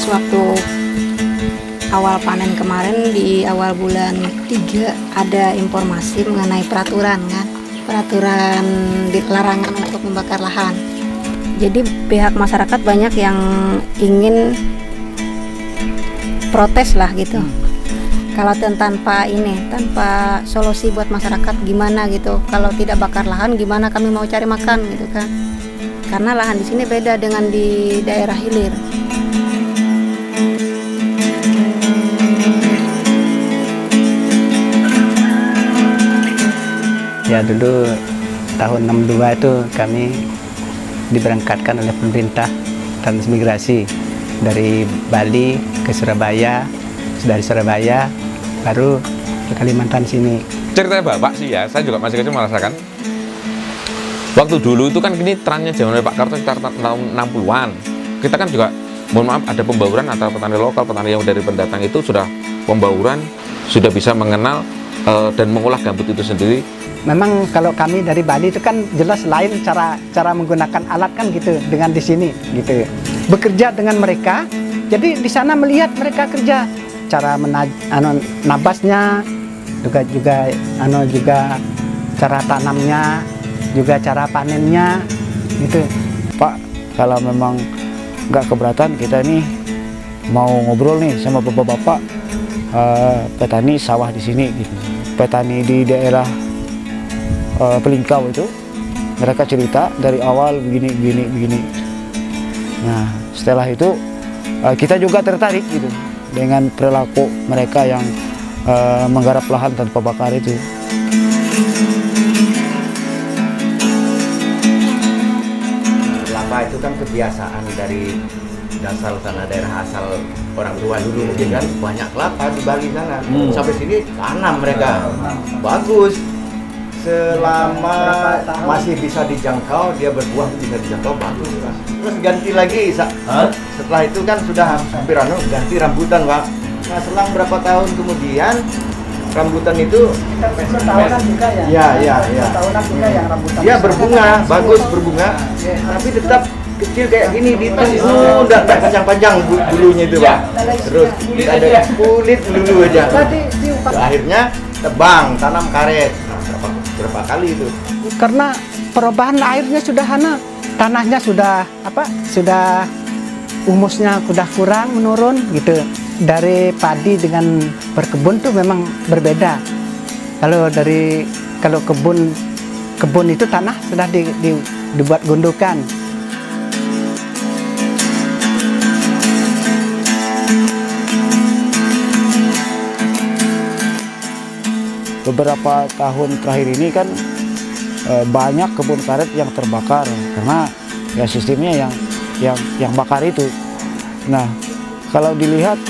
pas waktu awal panen kemarin di awal bulan 3 ada informasi mengenai peraturan kan, peraturan larangan untuk membakar lahan. Jadi pihak masyarakat banyak yang ingin protes lah gitu. Kalau tanpa solusi buat masyarakat gimana gitu. Kalau tidak bakar lahan gimana kami mau cari makan gitu kan. Karena lahan di sini beda dengan di daerah hilir. Ya dulu tahun 62 itu kami diberangkatkan oleh pemerintah transmigrasi dari Bali ke Surabaya, dari Surabaya baru ke Kalimantan sini. Ceritanya Bapak sih ya, saya juga masih kecil merasakan. Waktu dulu itu kan ini trennya zaman Pak Karto sekitar tahun 60-an. Kita kan juga, mohon maaf, ada pembauran antara petani lokal, petani yang dari pendatang itu sudah pembauran, sudah bisa mengenal dan mengolah gambut itu sendiri. Memang kalau kami dari Bali itu kan jelas lain cara menggunakan alat kan gitu dengan di sini gitu. Bekerja dengan mereka, jadi di sana melihat mereka kerja, cara nabasnya, juga cara tanamnya, juga cara panennya gitu. Pak, kalau memang nggak keberatan kita ini mau ngobrol nih sama bapak-bapak petani sawah di sini gitu. Petani di daerah Pelingkau itu mereka cerita dari awal begini. Nah setelah itu kita juga tertarik gitu dengan perilaku mereka yang menggarap lahan tanpa bakar itu. Kelapa itu kan kebiasaan dari dasar sana, daerah asal orang tua dulu mungkin kan banyak kelapa di Bali sana. Sampai sini tanam mereka bagus. Selama masih bisa dijangkau, dia berbuah bisa dijangkau, bagus Pak. Terus ganti lagi, setelah itu kan sudah hampir ganti rambutan Pak. Nah selang berapa tahun kemudian rambutan itu Tahunan juga ya? Ya. Tahunan juga yang rambutan. Dia berbunga, bagus berbunga, tapi tetap kecil kayak gini di udah panjang-panjang bulunya itu Pak. Terus ada kulit dulu aja. Akhirnya tebang, tanam karet. Berapa kali itu? Karena perubahan airnya sudah tanahnya sudah humusnya sudah kurang, menurun gitu. Dari padi dengan berkebun tuh memang berbeda. Kalau kebun itu tanah sudah dibuat gundukan. Beberapa tahun terakhir ini kan banyak kebun karet yang terbakar karena ya sistemnya yang bakar itu. Nah kalau dilihat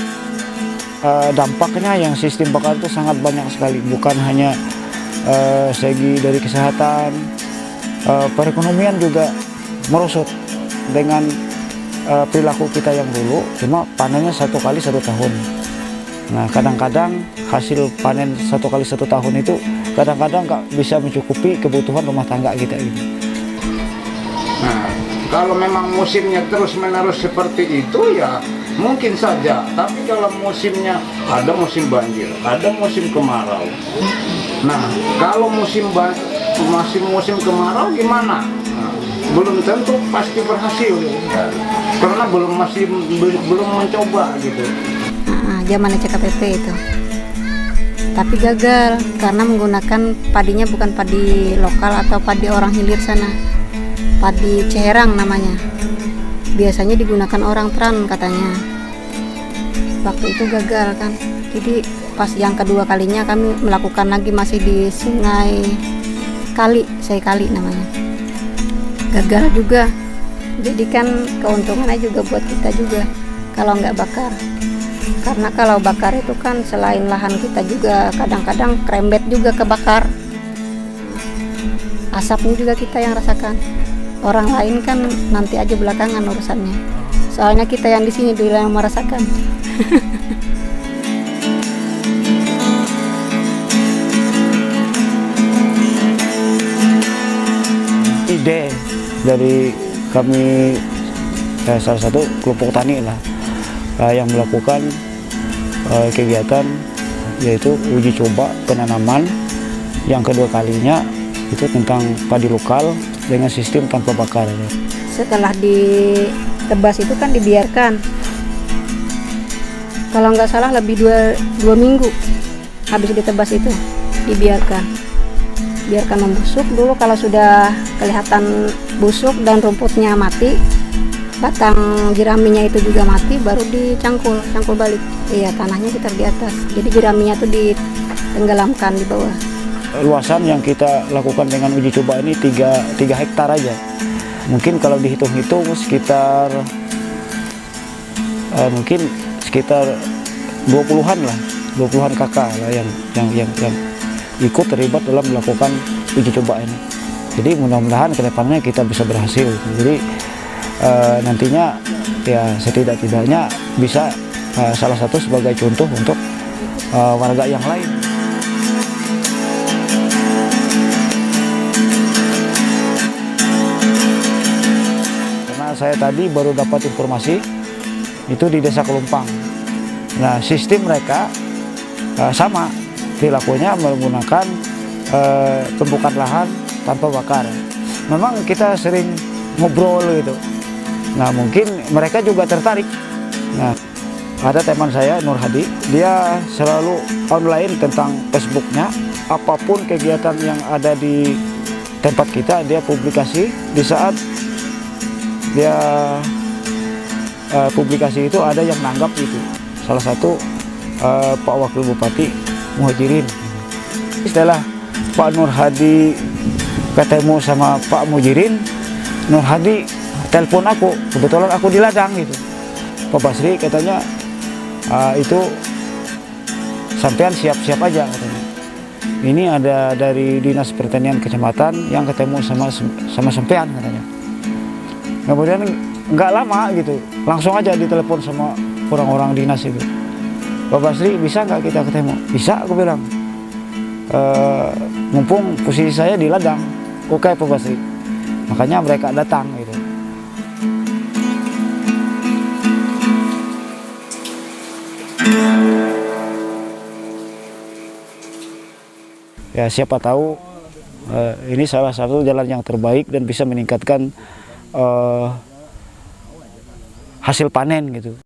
dampaknya yang sistem bakar itu sangat banyak sekali, bukan hanya segi dari kesehatan, perekonomian juga merosot dengan perilaku kita yang dulu cuma panennya 1 kali 1 tahun. Nah kadang-kadang hasil panen 1 kali 1 tahun itu kadang-kadang nggak bisa mencukupi kebutuhan rumah tangga kita gitu. Nah kalau memang musimnya terus-menerus seperti itu ya mungkin saja. Tapi kalau musimnya ada musim banjir, ada musim kemarau. Nah kalau musim kemarau gimana? Nah, belum tentu pasti berhasil karena belum mencoba gitu. Zaman CKPP itu. Tapi gagal karena menggunakan padinya bukan padi lokal atau padi orang hilir sana. Padi Ceherang namanya. Biasanya digunakan orang Tran katanya. Waktu itu gagal kan. Jadi pas yang kedua kalinya kami melakukan lagi masih di Sungai Kali namanya. Gagal juga. Jadi kan keuntungannya juga buat kita juga kalau nggak bakar. Karena kalau bakar itu kan selain lahan kita juga kadang-kadang kerembet juga kebakar. Asapnya juga kita yang rasakan. Orang lain kan nanti aja belakangan urusannya. Soalnya kita yang di sini dulu yang merasakan. Ide dari kami salah satu kelompok tani lah yang melakukan kegiatan yaitu uji coba penanaman yang kedua kalinya itu tentang padi lokal dengan sistem tanpa bakar. Setelah ditebas itu kan dibiarkan, kalau nggak salah lebih dua minggu habis ditebas itu dibiarkan membusuk dulu. Kalau sudah kelihatan busuk dan rumputnya mati, batang jeraminya itu juga mati, baru dicangkul balik. Iya, tanahnya kita di atas, jadi jeraminya tuh ditenggelamkan di bawah. Luasan yang kita lakukan dengan uji coba ini 3 hektar aja. Mungkin kalau dihitung-hitung sekitar mungkin sekitar 20-an kakak lah yang ikut terlibat dalam melakukan uji coba ini. Jadi mudah-mudahan kedepannya kita bisa berhasil. Jadi nantinya ya setidak-tidaknya bisa salah satu sebagai contoh untuk warga yang lain. Karena saya tadi baru dapat informasi itu di Desa Kelumpang. Nah, sistem mereka sama perilakunya menggunakan tumpukan lahan tanpa bakar. Memang kita sering ngobrol gitu. Nah, mungkin mereka juga tertarik. Nah, ada teman saya Nur Hadi, dia selalu online tentang Facebooknya. Apapun kegiatan yang ada di tempat kita, dia publikasi. Di saat dia publikasi itu ada yang nanggap itu. Salah satu Pak Wakil Bupati Muhajirin. Setelah Pak Nur Hadi ketemu sama Pak Muhajirin, Nur Hadi telepon aku, kebetulan aku di ladang gitu. Pak Basri katanya itu sampean siap-siap aja katanya. Ini ada dari Dinas Pertanian Kecamatan yang ketemu sama sampean katanya. Kemudian nggak lama gitu, langsung aja ditelepon sama orang-orang dinas itu. Pak Basri, bisa nggak kita ketemu? Bisa, aku bilang. Mumpung posisi saya di ladang. Oke, Pak Basri. Makanya mereka datang gitu. Ya, siapa tahu ini salah satu jalan yang terbaik dan bisa meningkatkan hasil panen gitu.